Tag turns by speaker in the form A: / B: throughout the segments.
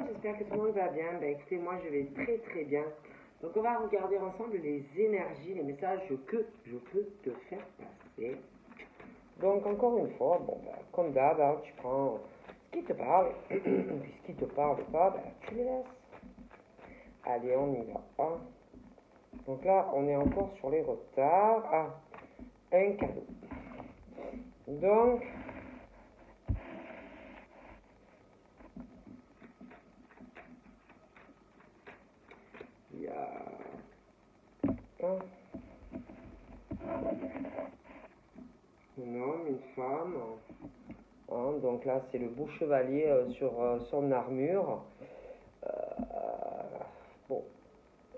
A: j'espère que tout le monde va bien. Ben, écoutez, moi je vais très très bien. Donc on va regarder ensemble les énergies, les messages que je peux te faire passer. Donc encore une fois, bon, ben, comme d'hab, hein, tu prends ce qui te parle, puis ce qui te parle pas, ben, tu les laisses. Allez, on y va. Hein. Donc là, on est encore sur les retards. Ah, un cadeau. Donc, il y a un homme, une femme. Hein, donc là, c'est le beau chevalier sur son armure. Bon,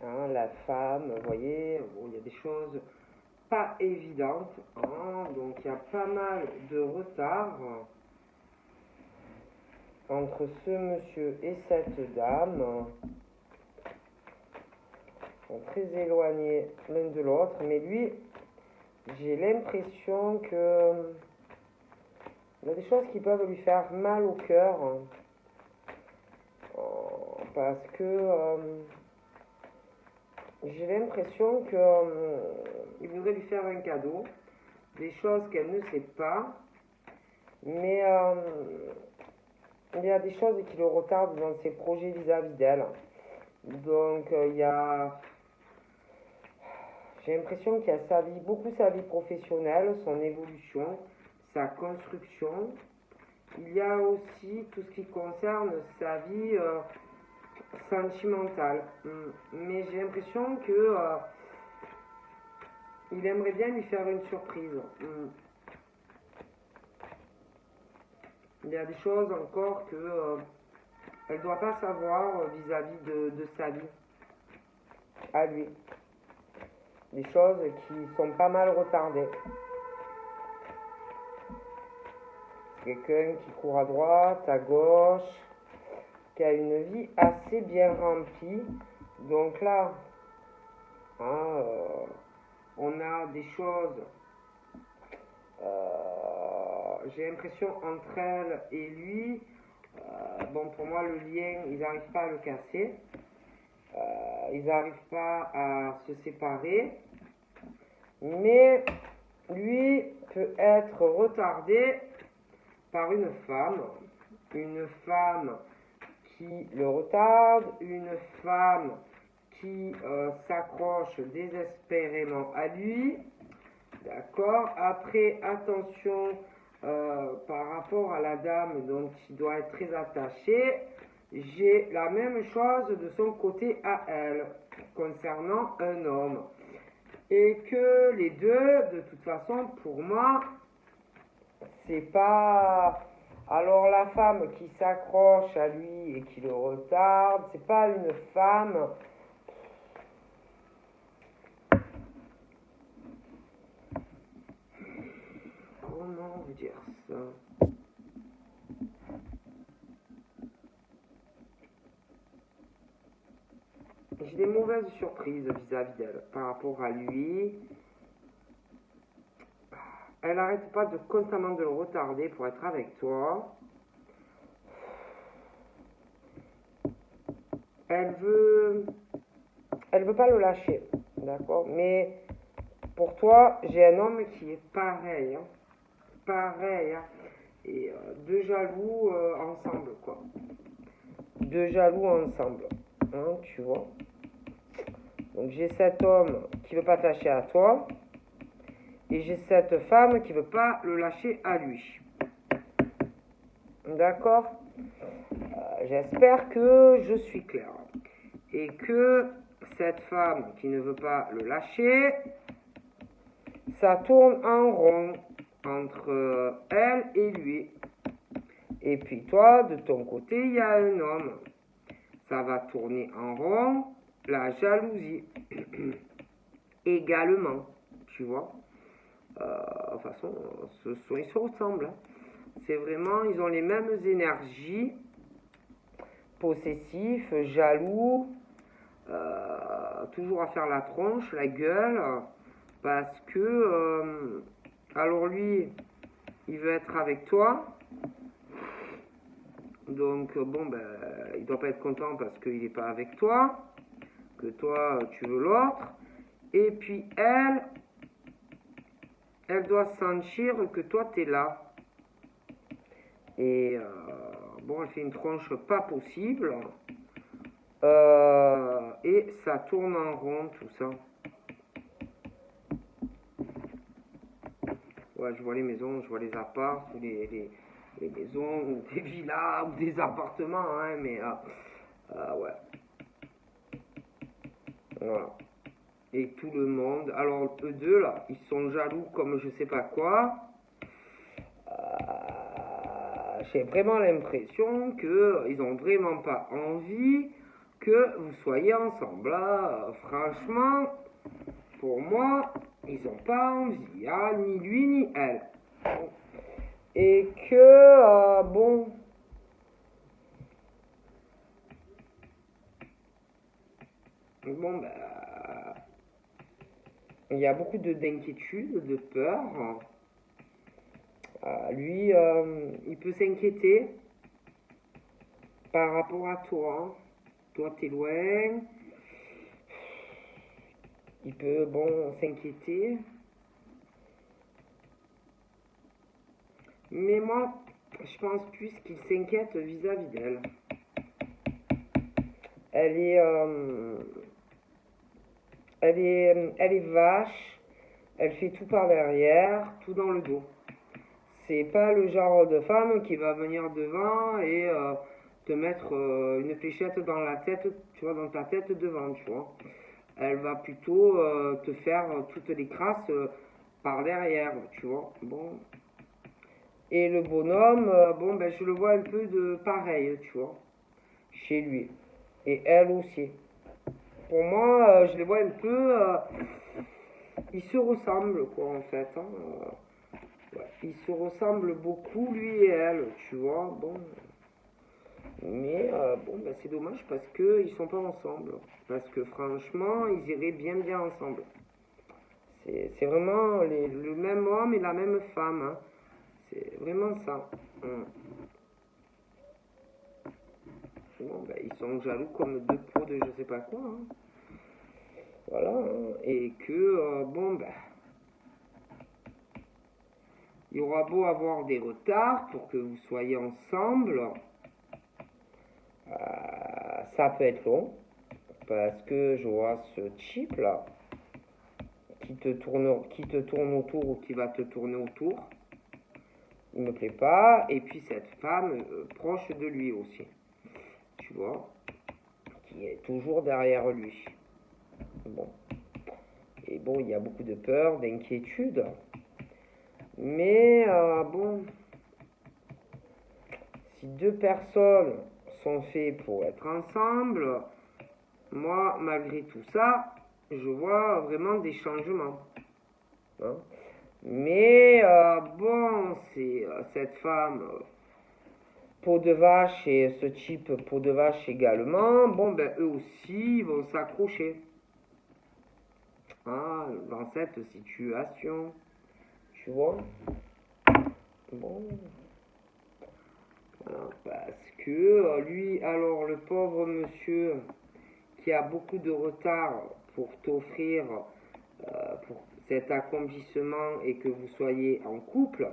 A: hein, la femme, vous voyez, bon, il y a des choses pas évidentes. Hein, donc il y a pas mal de retard entre ce monsieur et cette dame. Ils sont très éloignés l'un de l'autre, mais lui, j'ai l'impression que il y a des choses qui peuvent lui faire mal au cœur, parce que j'ai l'impression que il voudrait lui faire un cadeau, des choses qu'elle ne sait pas, mais il y a des choses qui le retardent dans ses projets vis-à-vis d'elle. Donc il y a, j'ai l'impression qu'il y a sa vie, beaucoup sa vie professionnelle, son évolution, sa construction. Il y a aussi tout ce qui concerne sa vie sentimentale. Mais j'ai l'impression que il aimerait bien lui faire une surprise. Il y a des choses encore que elle ne doit pas savoir vis-à-vis de sa vie à lui. Des choses qui sont pas mal retardées. Quelqu'un qui court à droite, à gauche, qui a une vie assez bien remplie. Donc là, hein, on a des choses, j'ai l'impression, entre elle et lui. Bon, pour moi, le lien, ils n'arrivent pas à le casser. Ils n'arrivent pas à se séparer. Mais lui peut être retardé par une femme qui le retarde, une femme qui s'accroche désespérément à lui, d'accord. Après, attention par rapport à la dame, donc qui doit être très attachée, j'ai la même chose de son côté à elle, concernant un homme. Et que les deux, de toute façon, pour moi, c'est pas... Alors la femme qui s'accroche à lui et qui le retarde, c'est pas une femme... Comment vous dire ça? J'ai des mauvaises surprises vis-à-vis d'elle par rapport à lui. Elle n'arrête pas de constamment de le retarder pour être avec toi. Elle veut pas le lâcher, d'accord. Mais pour toi, j'ai un homme qui est pareil, hein. Pareil, hein. Et deux jaloux ensemble, quoi. Deux jaloux ensemble, hein, tu vois. Donc j'ai cet homme qui veut pas te lâcher à toi, et j'ai cette femme qui veut pas le lâcher à lui. D'accord. J'espère que je suis clair. Et que cette femme qui ne veut pas le lâcher, ça tourne en rond entre elle et lui. Et puis toi, de ton côté, il y a un homme. Ça va tourner en rond, la jalousie également, tu vois. De toute façon, ils se ressemblent. Hein. C'est vraiment, ils ont les mêmes énergies, possessifs, jaloux, toujours à faire la tronche, la gueule, parce que, alors lui, il veut être avec toi, Donc, bon, ben, il doit pas être content parce qu'il n'est pas avec toi, que toi, tu veux l'autre. Et puis, elle doit sentir que toi, tu es là. Et, bon, elle fait une tronche pas possible. Et ça tourne en rond, tout ça. Ouais, je vois les maisons, je vois les apparts, ou les maisons, ou des villas, ou des appartements, hein, mais ouais. Voilà. Et tout le monde. Alors, eux deux, là, ils sont jaloux comme je sais pas quoi. J'ai vraiment l'impression qu'ils ont vraiment pas envie que vous soyez ensemble. Là, franchement, pour moi, ils n'ont pas envie, hein, ni lui ni elle. Et que, bon, bah, il y a beaucoup d'inquiétude, de peur. Lui, il peut s'inquiéter par rapport à toi. Toi, t'es loin. Il peut, bon, s'inquiéter. Mais moi, je pense plus qu'il s'inquiète vis-à-vis d'elle. Elle est vache. Elle fait tout par derrière, tout dans le dos. C'est pas le genre de femme qui va venir devant et te mettre une fléchette dans la tête, tu vois, dans ta tête devant, tu vois. Elle va plutôt te faire toutes les crasses par derrière, tu vois. Bon. Et le bonhomme, bon, ben je le vois un peu de pareil, tu vois, chez lui. Et elle aussi. Pour moi, je les vois un peu, ils se ressemblent, quoi, en fait. Hein. Ouais, ils se ressemblent beaucoup, lui et elle, tu vois. Bon. Mais bon, ben, c'est dommage parce qu'ils sont pas ensemble. Parce que franchement, ils iraient bien ensemble. C'est vraiment le même homme et la même femme. Hein. C'est vraiment ça. Bon, ben, ils sont jaloux comme deux pots de je sais pas quoi. Hein. Voilà. Hein. Et que, bon, ben, il y aura beau avoir des retards pour que vous soyez ensemble. Ça peut être long. Parce que je vois ce type là qui te tourne autour ou qui va te tourner autour. Il me plaît pas. Et puis cette femme proche de lui aussi. Tu vois. Qui est toujours derrière lui. Bon. Et bon, il y a beaucoup de peur, d'inquiétude. Mais bon. Si deux personnes sont faites pour être ensemble, moi, malgré tout ça, je vois vraiment des changements. Hein. Mais bon, c'est cette femme, peau de vache et ce type peau de vache également, bon, ben eux aussi vont s'accrocher dans cette situation. Tu vois? Bon. Voilà, parce que lui, alors le pauvre monsieur qui a beaucoup de retard pour t'offrir pour cet accomplissement et que vous soyez en couple,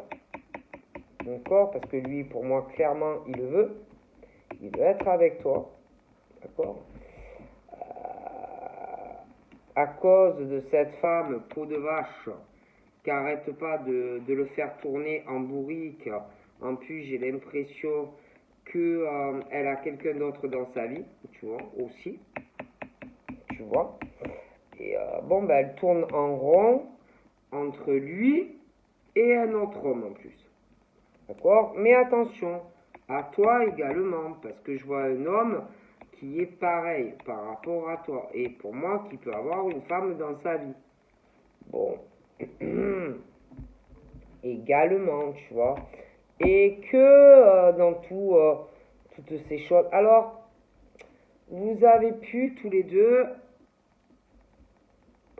A: d'accord, parce que lui, pour moi, clairement, il veut être avec toi, d'accord, à cause de cette femme peau de vache qui arrête pas de le faire tourner en bourrique. En plus, j'ai l'impression que elle a quelqu'un d'autre dans sa vie, tu vois, aussi, tu vois. Et bon, ben, elle tourne en rond entre lui et un autre homme en plus. D'accord? Mais attention, à toi également, parce que je vois un homme qui est pareil par rapport à toi. Et pour moi, qui peut avoir une femme dans sa vie. Bon. Également, tu vois. Et que dans toutes ces choses. Alors, vous avez pu tous les deux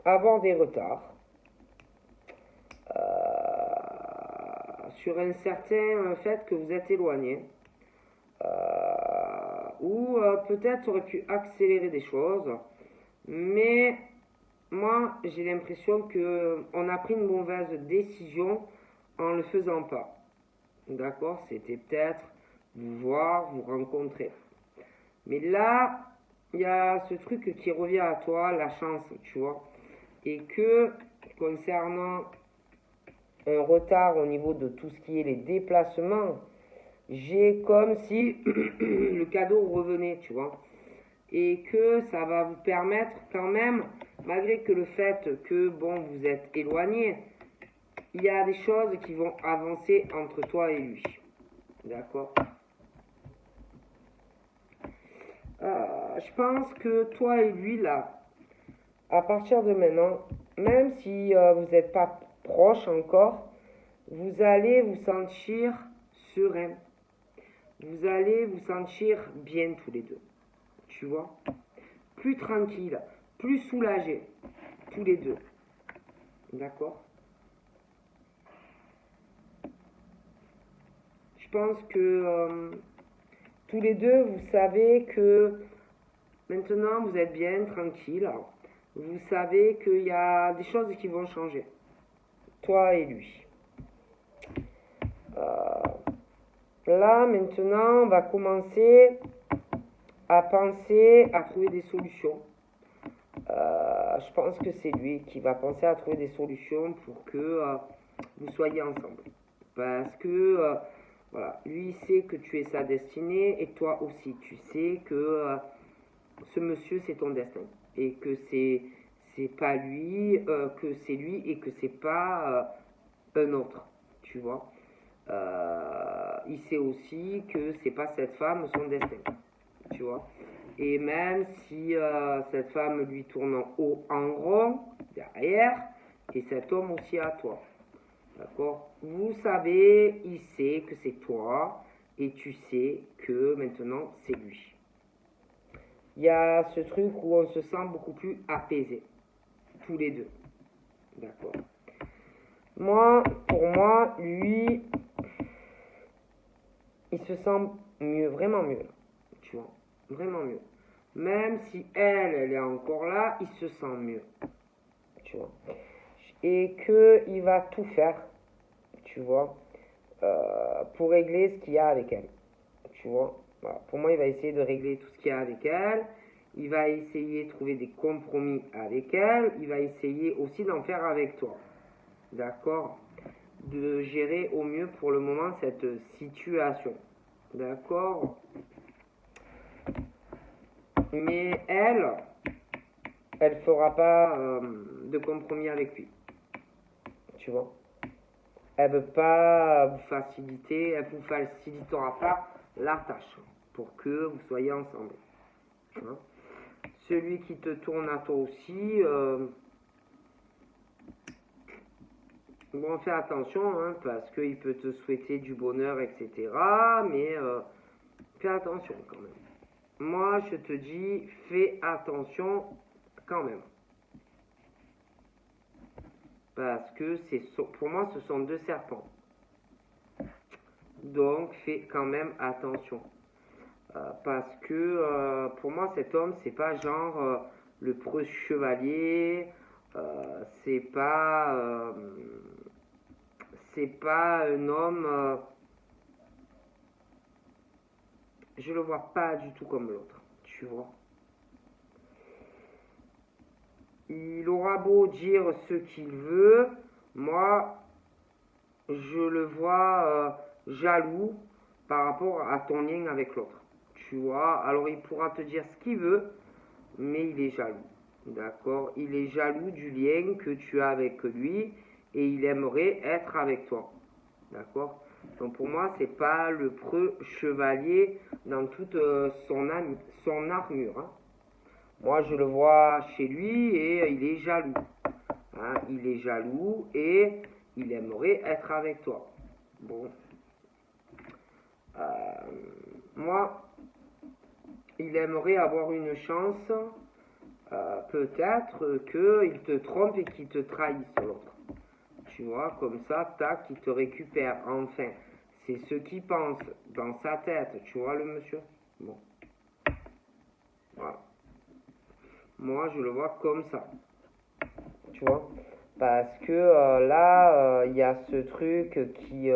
A: avoir des retards sur un certain fait que vous êtes éloignés. Ou peut-être aurait pu accélérer des choses. Mais moi, j'ai l'impression que on a pris une mauvaise décision en le faisant pas. D'accord? C'était peut-être vous voir, vous rencontrer. Mais là, il y a ce truc qui revient à toi, la chance, tu vois. Et que, concernant un retard au niveau de tout ce qui est les déplacements, j'ai comme si le cadeau revenait, tu vois. Et que ça va vous permettre quand même, malgré que le fait que, bon, vous êtes éloigné, il y a des choses qui vont avancer entre toi et lui. D'accord? Je pense que toi et lui, là, à partir de maintenant, même si vous n'êtes pas proche encore, vous allez vous sentir serein. Vous allez vous sentir bien tous les deux. Tu vois? Plus tranquille, plus soulagé, tous les deux. D'accord? Je pense que tous les deux, vous savez que maintenant vous êtes bien tranquille. Vous savez qu'il y a des choses qui vont changer. Toi et lui. Là, maintenant, on va commencer à penser à trouver des solutions. Je pense que c'est lui qui va penser à trouver des solutions pour que vous soyez ensemble. Parce que voilà, lui il sait que tu es sa destinée et toi aussi tu sais que ce monsieur c'est ton destin et que c'est pas lui, que c'est lui et que c'est pas un autre, tu vois. Il sait aussi que c'est pas cette femme son destin, tu vois. Et même si cette femme lui tourne en rond derrière, et cet homme aussi à toi. D'accord? Vous savez, il sait que c'est toi, et tu sais que maintenant c'est lui. Il y a ce truc où on se sent beaucoup plus apaisé, tous les deux. D'accord? Moi, pour moi, lui, il se sent mieux, vraiment mieux, tu vois, vraiment mieux. Même si elle est encore là, il se sent mieux, tu vois. Et qu'il va tout faire, tu vois, pour régler ce qu'il y a avec elle, tu vois. Voilà. Pour moi, il va essayer de régler tout ce qu'il y a avec elle. Il va essayer de trouver des compromis avec elle. Il va essayer aussi d'en faire avec toi. D'accord? De gérer au mieux pour le moment cette situation. D'accord? Mais elle fera pas de compromis avec lui. Tu vois? Elle ne veut pas vous faciliter, elle ne vous facilitera pas la tâche pour que vous soyez ensemble. Hein? Celui qui te tourne à toi aussi, bon, fais attention, hein, parce qu'il peut te souhaiter du bonheur, etc. Mais fais attention quand même. Moi, je te dis, fais attention quand même. Parce que pour moi, ce sont deux serpents. Donc, fais quand même attention. Parce que pour moi, cet homme, c'est pas genre le preux chevalier, c'est pas un homme, je le vois pas du tout comme l'autre, tu vois. Il aura beau dire ce qu'il veut, moi, je le vois jaloux par rapport à ton lien avec l'autre. Tu vois, alors il pourra te dire ce qu'il veut, mais il est jaloux. D'accord? Il est jaloux du lien que tu as avec lui et il aimerait être avec toi. D'accord? Donc pour moi, c'est pas le preux chevalier dans toute son armure. Hein. Moi, je le vois chez lui et il est jaloux. Hein? Il est jaloux et il aimerait être avec toi. Bon. Moi, il aimerait avoir une chance, peut-être qu'il te trompe et qu'il te trahisse l'autre. Tu vois, comme ça, tac, il te récupère enfin C'est ce qu'il pense dans sa tête, tu vois le monsieur? Bon. Voilà. Moi, je le vois comme ça. Tu vois? Parce que là, il y a ce truc qui...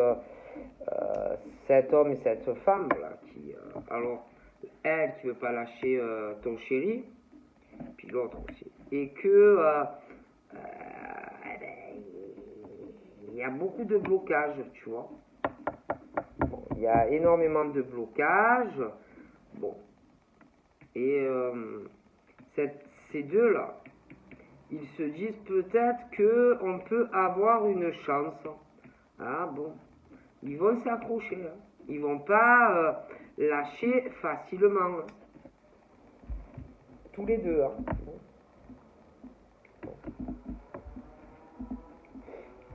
A: cet homme et cette femme, là, qui... alors, elle qui veut pas lâcher ton chéri, puis l'autre aussi. Et que... il y a beaucoup de blocages, tu vois. Bon, il y a énormément de blocages. Bon. Et ces deux-là, ils se disent peut-être qu'on peut avoir une chance. Ah bon. Ils vont s'accrocher. Hein. Ils vont pas lâcher facilement. Hein. Tous les deux. Hein. Bon.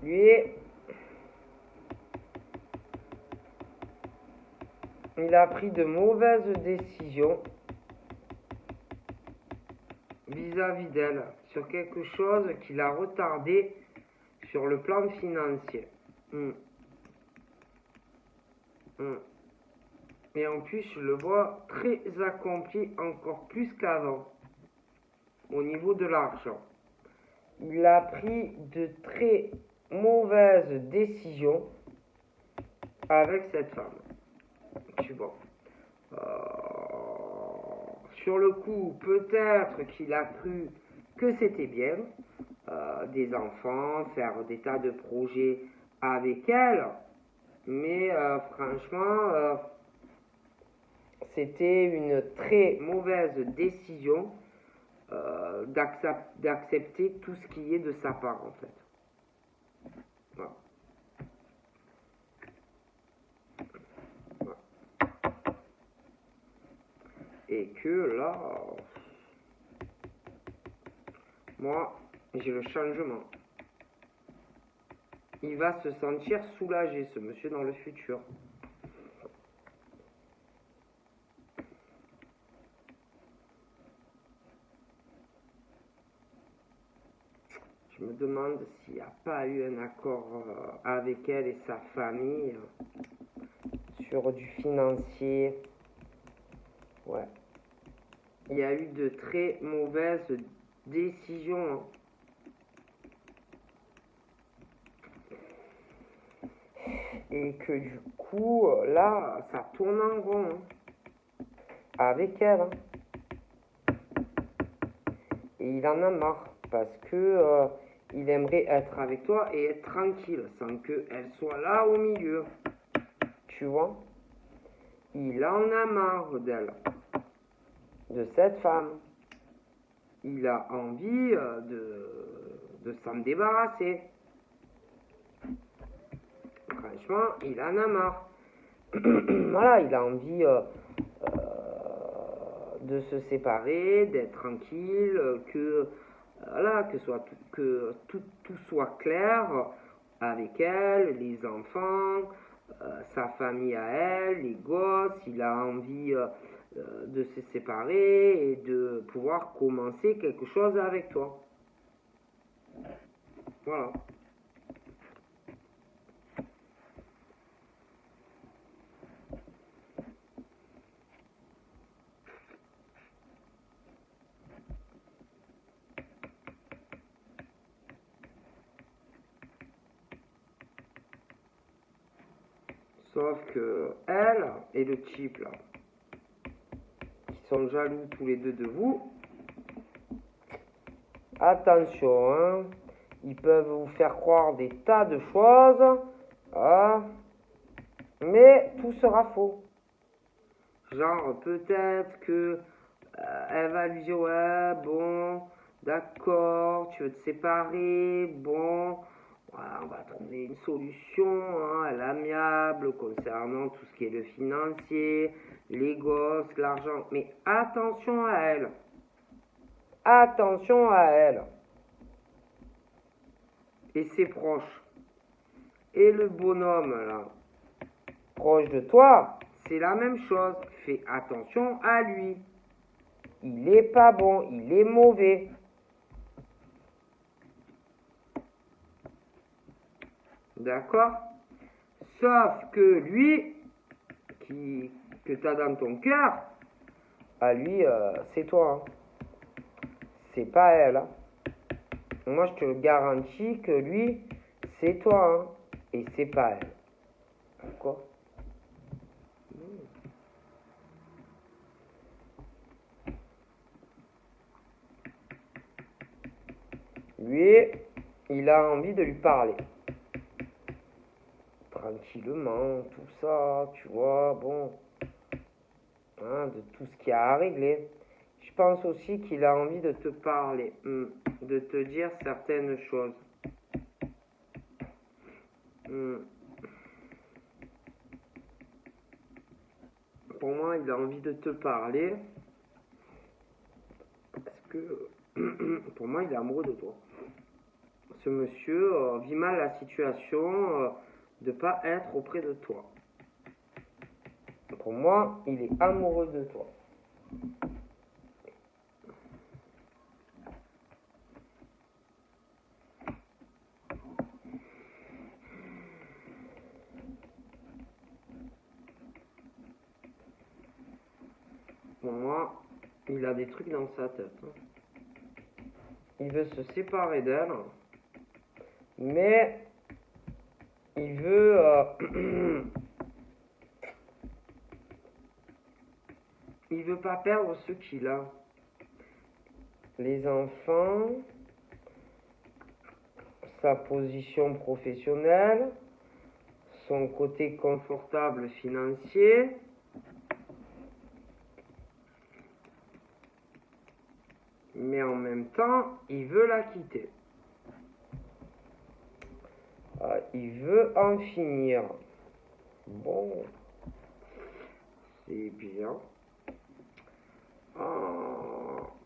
A: Lui, il a pris de mauvaises décisions vis-à-vis d'elle sur quelque chose qui l'a retardé sur le plan financier. Et en plus, je le vois très accompli, encore plus qu'avant, au niveau de l'argent. Il a pris de très mauvaises décisions avec cette femme. Tu vois. Sur le coup, peut-être qu'il a cru que c'était bien, des enfants, faire des tas de projets avec elle, mais franchement, c'était une très mauvaise décision d'accepter tout ce qui est de sa part, en fait. Voilà. Voilà. Et que là, moi, j'ai le changement. Il va se sentir soulagé, ce monsieur, dans le futur. Je me demande s'il n'y a pas eu un accord avec elle et sa famille sur du financier. Ouais. Il y a eu de très mauvaises décisions. Hein. Et que du coup, là, ça tourne en rond. Hein. Avec elle. Hein. Et il en a marre. Parce que il aimerait être avec toi et être tranquille. Sans qu'elle soit là au milieu. Tu vois? Il en a marre d'elle. De cette femme. Il a envie de s'en débarrasser. Franchement, il en a marre. Voilà, il a envie de se séparer, d'être tranquille, que voilà, que tout soit clair avec elle, les enfants, sa famille à elle, les gosses. Il a envie de se séparer et de pouvoir commencer quelque chose avec toi. Voilà. Sauf que elle et le type là, qui sont jaloux tous les deux de vous, attention, hein, ils peuvent vous faire croire des tas de choses, hein, mais tout sera faux. Genre, peut-être que elle va lui dire, ouais, bon, d'accord, tu veux te séparer, bon, voilà, on va trouver une solution hein, à l'amiable concernant tout ce qui est le financier, les gosses, l'argent. Mais attention à elle. Attention à elle. Et ses proches. Et le bonhomme, là, proche de toi, c'est la même chose. Fais attention à lui. Il est pas bon, il est mauvais. D'accord? Sauf que lui, que tu as dans ton cœur, à lui, c'est toi. Hein. C'est pas elle. Hein. Moi, je te le garantis que lui, c'est toi. Hein. Et c'est pas elle. D'accord? Lui, il a envie de lui parler. Tranquillement, tout ça, tu vois, bon. Hein, de tout ce qu'il y a à régler. Je pense aussi qu'il a envie de te parler, de te dire certaines choses. Pour moi, il a envie de te parler parce que pour moi, il est amoureux de toi. Ce monsieur vit mal la situation de ne pas être auprès de toi. Pour moi, il est amoureux de toi. Pour moi, il a des trucs dans sa tête. Il veut se séparer d'elle, mais il veut il veut pas perdre ce qu'il a. Les enfants, sa position professionnelle, son côté confortable financier, mais en même temps, il veut la quitter. Il veut en finir. Bon, c'est bien.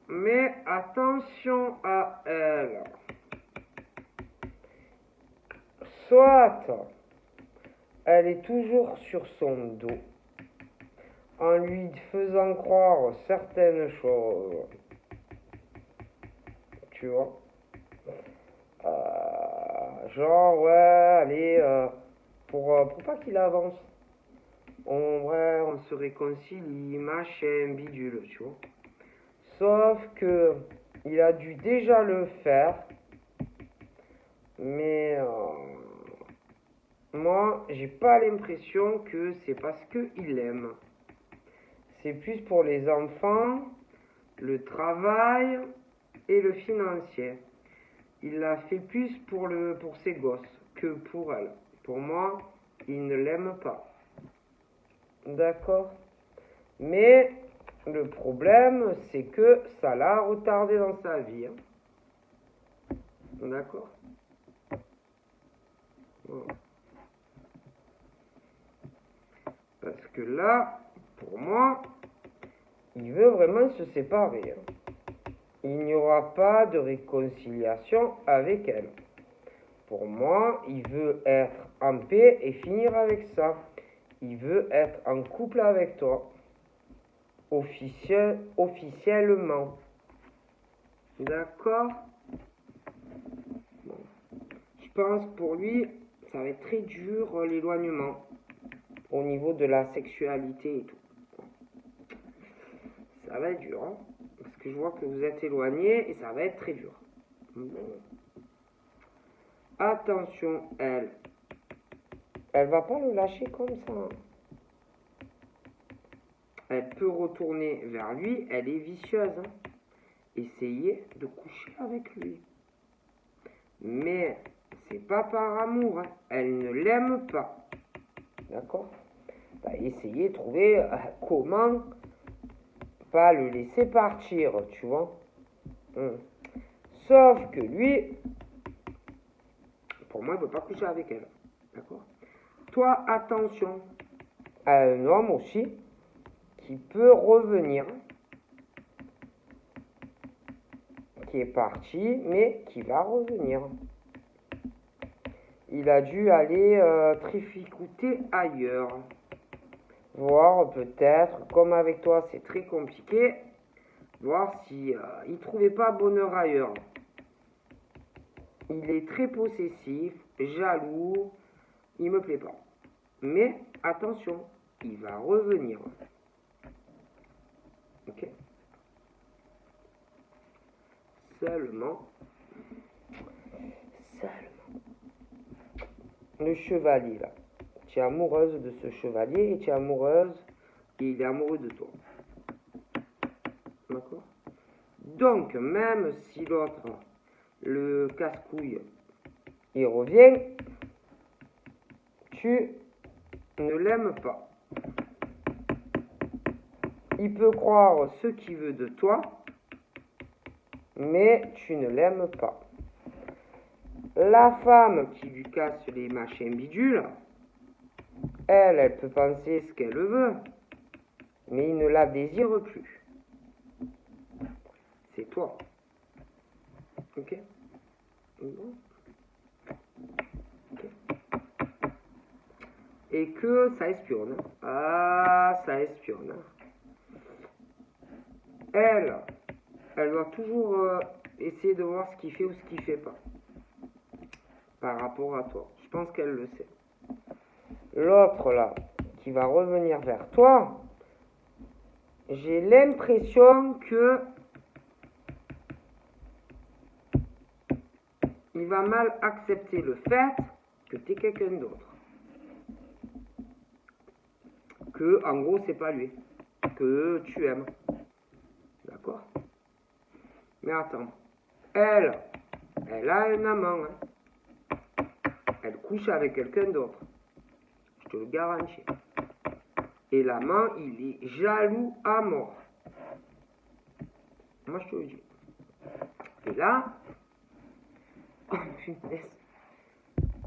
A: Mais attention à elle. Soit elle est toujours sur son dos, en lui faisant croire certaines choses. Tu vois, genre ouais, allez, pour pas qu'il avance, on se réconcilie, machin, bidule, tu vois. Sauf que il a dû déjà le faire, mais moi, j'ai pas l'impression que c'est parce qu'il l'aime. C'est plus pour les enfants, le travail et le financier. Il l'a fait plus pour ses gosses que pour elle. Pour moi, il ne l'aime pas. D'accord? Mais le problème, c'est que ça l'a retardé dans sa vie. Hein. D'accord? Voilà. Parce que là, pour moi, il veut vraiment se séparer. Hein. Il n'y aura pas de réconciliation avec elle. Pour moi, il veut être en paix et finir avec ça. Il veut être en couple avec toi. Officiellement. D'accord? Bon. Je pense que pour lui, ça va être très dur l'éloignement. Au niveau de la sexualité et tout. Ça va être dur, hein? Parce que je vois que vous êtes éloignés et ça va être très dur. Attention, elle va pas le lâcher comme ça. Elle peut retourner vers lui, elle est vicieuse. Hein. Essayez de coucher avec lui. Mais c'est pas par amour, hein. Elle ne l'aime pas. D'accord? Essayez de trouver comment pas le laisser partir, tu vois. Sauf que lui, pour moi, il ne veut pas coucher avec elle. D'accord? Toi, attention à un homme aussi qui peut revenir, qui est parti, mais qui va revenir. Il a dû aller trifouiller ailleurs. Voir peut-être, comme avec toi c'est très compliqué, voir si il trouvait pas bonheur ailleurs. Il est très possessif, jaloux, il me plaît pas. Mais attention, il va revenir. Ok. Seulement, le chevalier là. Tu es amoureuse de ce chevalier et tu es amoureuse et il est amoureux de toi. D'accord? Donc, même si l'autre, le casse-couille, il revient, tu ne l'aimes pas. Il peut croire ce qu'il veut de toi, mais tu ne l'aimes pas. La femme qui lui casse les machins bidules, elle peut penser ce qu'elle veut, mais il ne la désire plus. C'est toi. Ok? Ok. Et que ça espionne. Ah, ça espionne. Elle doit toujours essayer de voir ce qu'il fait ou ce qu'il fait pas. Par rapport à toi. Je pense qu'elle le sait. L'autre là, qui va revenir vers toi, j'ai l'impression que il va mal accepter le fait que tu es quelqu'un d'autre. Que, en gros, c'est pas lui. Que tu aimes. D'accord? Mais attends. Elle a un amant. Hein. Elle couche avec quelqu'un d'autre. Je te le garantis. Et l'amant, il est jaloux à mort. Moi, je te le dis. Et là, oh punaise,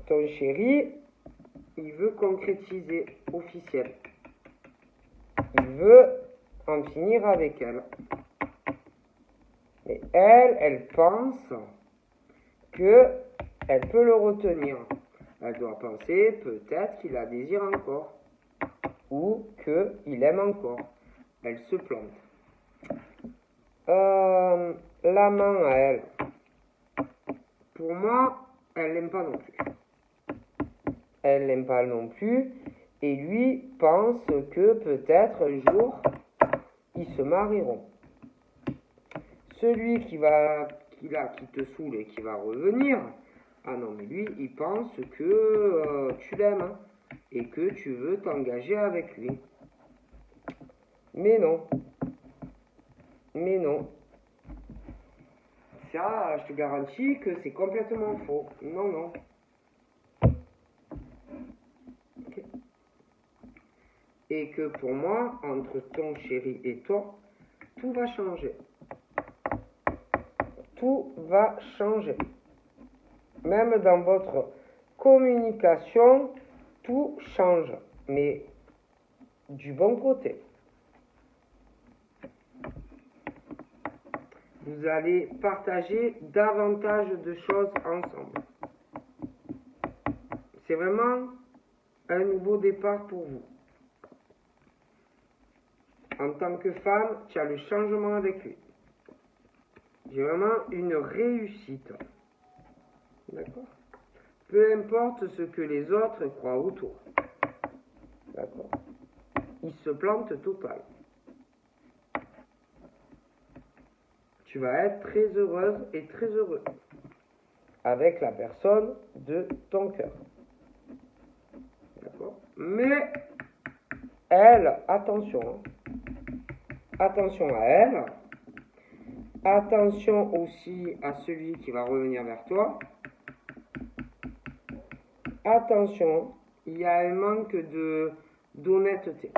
A: ton chéri, il veut concrétiser officiel. Il veut en finir avec elle. Et elle pense que elle peut le retenir. Elle doit penser peut-être qu'il la désire encore. Ou qu'il aime encore. Elle se plante. L'amant à elle. Pour moi, elle l'aime pas non plus. Elle l'aime pas non plus. Et lui pense que peut-être un jour, ils se marieront. Celui qui te saoule et qui va revenir, ah non, mais lui, il pense que tu l'aimes hein, et que tu veux t'engager avec lui. Mais non. Mais non. Ça, je te garantis que c'est complètement faux. Non, non. Okay. Et que pour moi, entre ton chéri et toi, tout va changer. Tout va changer. Même dans votre communication, tout change. Mais du bon côté. Vous allez partager davantage de choses ensemble. C'est vraiment un nouveau départ pour vous. En tant que femme, tu as le changement avec lui. J'ai vraiment une réussite. D'accord? Peu importe ce que les autres croient autour. D'accord? Il se plante total. Tu vas être très heureuse et très heureux avec la personne de ton cœur. D'accord? Mais elle, attention. Hein. Attention à elle. Attention aussi à celui qui va revenir vers toi. Attention, il y a un manque d'honnêteté.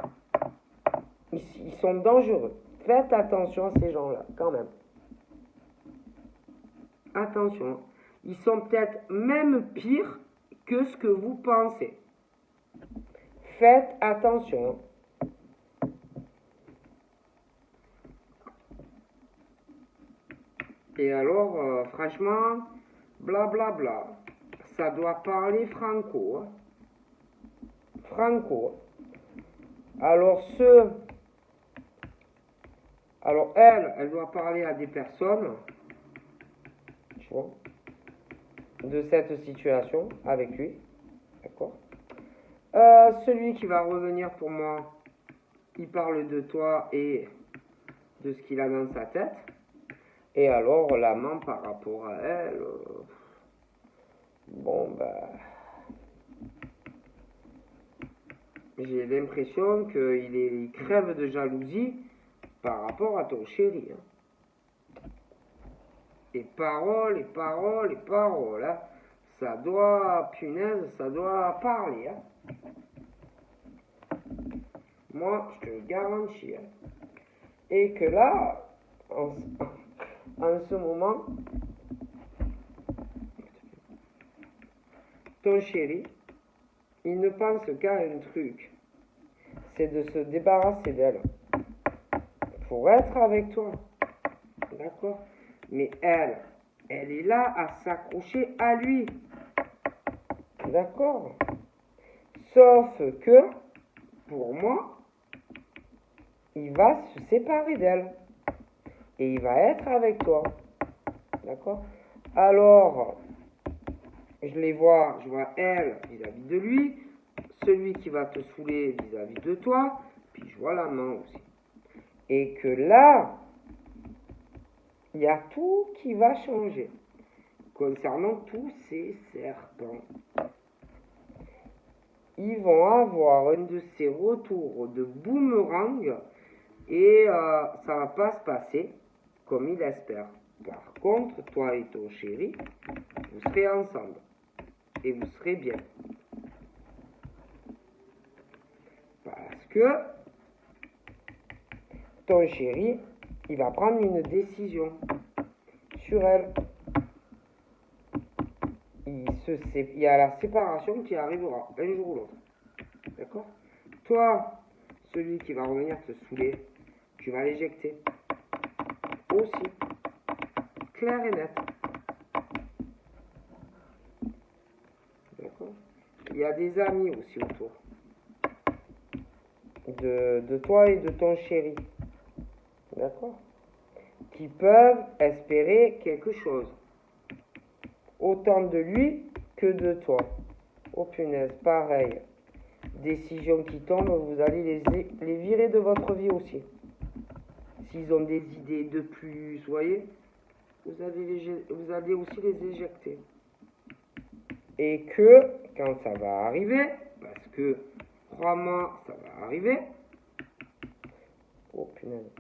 A: Ils sont dangereux. Faites attention à ces gens-là, quand même. Attention, ils sont peut-être même pires que ce que vous pensez. Faites attention. Et alors, franchement, blablabla, ça doit parler franco. Hein. Franco. Alors elle doit parler à des personnes, tu vois, de cette situation avec lui, d'accord. Celui qui va revenir pour moi, il parle de toi et de ce qu'il a dans sa tête. Et alors, l'amant par rapport à elle, bon, bah, j'ai l'impression qu'il crève de jalousie par rapport à ton chéri. Hein. Et paroles, et paroles, et paroles. Hein. Ça doit, punaise, ça doit parler. Hein. Moi, je te le garantis. Hein. Et que là, en ce moment, ton chéri, il ne pense qu'à un truc, c'est de se débarrasser d'elle pour être avec toi, d'accord? Mais elle est là à s'accrocher à lui, d'accord? Sauf que, pour moi, il va se séparer d'elle et il va être avec toi, d'accord? Alors, je vois elle vis-à-vis de lui, celui qui va te saouler vis-à-vis de toi, puis je vois l'amant aussi. Et que là, il y a tout qui va changer concernant tous ces serpents. Ils vont avoir un de ces retours de boomerang et ça va pas se passer comme il espère. Par contre, toi et ton chéri, vous serez ensemble et vous serez bien. Parce que ton chéri, il va prendre une décision sur elle. Il y a la séparation qui arrivera un jour ou l'autre. D'accord? Toi, celui qui va revenir te saouler, tu vas l'éjecter. Aussi. Clair et net. D'accord? Il y a des amis aussi autour. De toi et de ton chéri. D'accord? Qui peuvent espérer quelque chose. Autant de lui que de toi. Oh punaise, pareil. Décision qui tombe, vous allez les virer de votre vie aussi. S'ils ont des idées de plus, voyez, vous allez aussi les éjecter. Et que, quand ça va arriver, parce que, crois-moi, ça va arriver, oh punaise,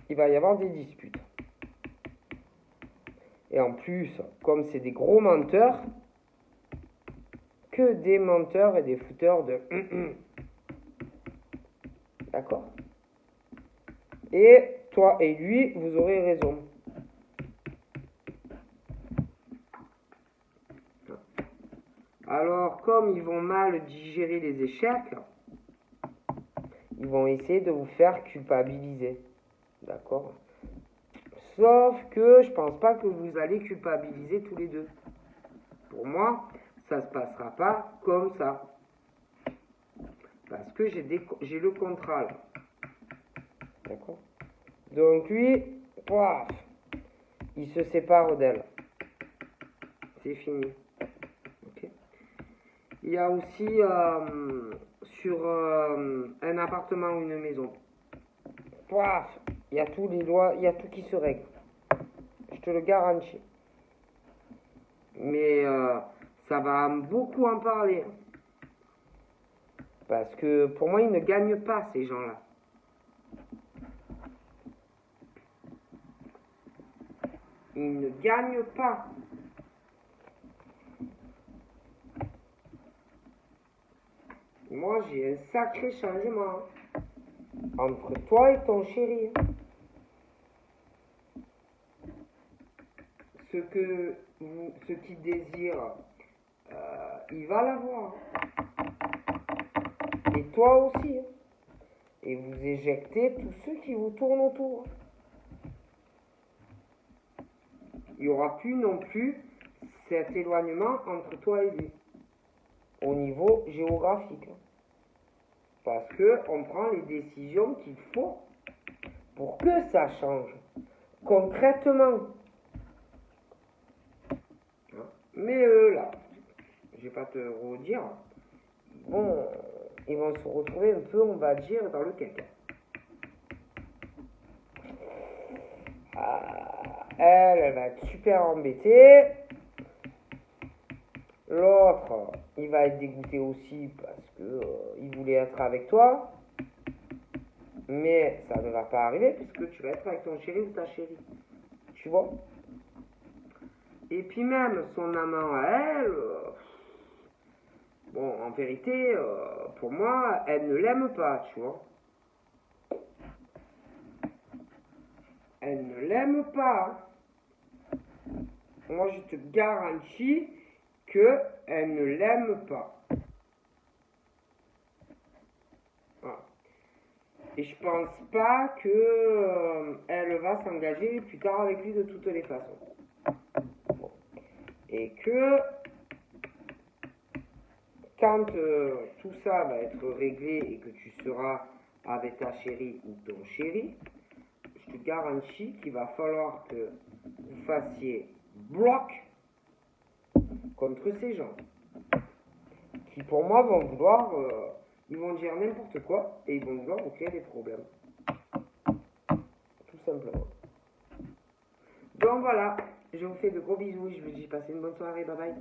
A: il va y avoir des disputes. Et en plus, comme c'est des gros menteurs, que des menteurs et des fouteurs de d'accord? Et toi et lui, vous aurez raison. Alors, comme ils vont mal digérer les échecs, ils vont essayer de vous faire culpabiliser. D'accord? Sauf que je pense pas que vous allez culpabiliser tous les deux. Pour moi, ça se passera pas comme ça. Parce que j'ai le contrat. D'accord? Donc lui, paf, il se sépare d'elle. C'est fini. Okay. Il y a aussi sur un appartement ou une maison. Paf, il y a tous les lois, il y a tout qui se règle. Je te le garantis. Mais ça va beaucoup en parler. Parce que pour moi, ils ne gagnent pas, ces gens-là. Ils ne gagnent pas. Moi, j'ai un sacré changement entre toi et ton chéri. Ce qu'il désire, il va l'avoir. Et toi aussi. Et vous éjectez tous ceux qui vous tournent autour. Il n'y aura plus non plus cet éloignement entre toi et lui. Au niveau géographique. Parce qu'on prend les décisions qu'il faut pour que ça change. Concrètement. Mais là, je vais pas te redire. Bon, ils vont se retrouver un peu, on va dire, dans le caca. Elle va être super embêtée. L'autre, il va être dégoûté aussi parce que il voulait être avec toi. Mais ça ne va pas arriver puisque tu vas être avec ton chéri ou ta chérie. Tu vois? Et puis même son amant à elle, bon, en vérité, pour moi, elle ne l'aime pas, tu vois. Elle ne l'aime pas. Moi, je te garantis qu'elle ne l'aime pas. Voilà. Et je pense pas que elle va s'engager plus tard avec lui de toutes les façons. Bon. Et que quand tout ça va être réglé et que tu seras avec ta chérie ou ton chéri, je te garantis qu'il va falloir que vous fassiez bloc contre ces gens qui pour moi vont vouloir, ils vont dire n'importe quoi et ils vont vouloir vous créer des problèmes. Tout simplement. Donc voilà, je vous fais de gros bisous, je vous dis passez une bonne soirée, bye bye.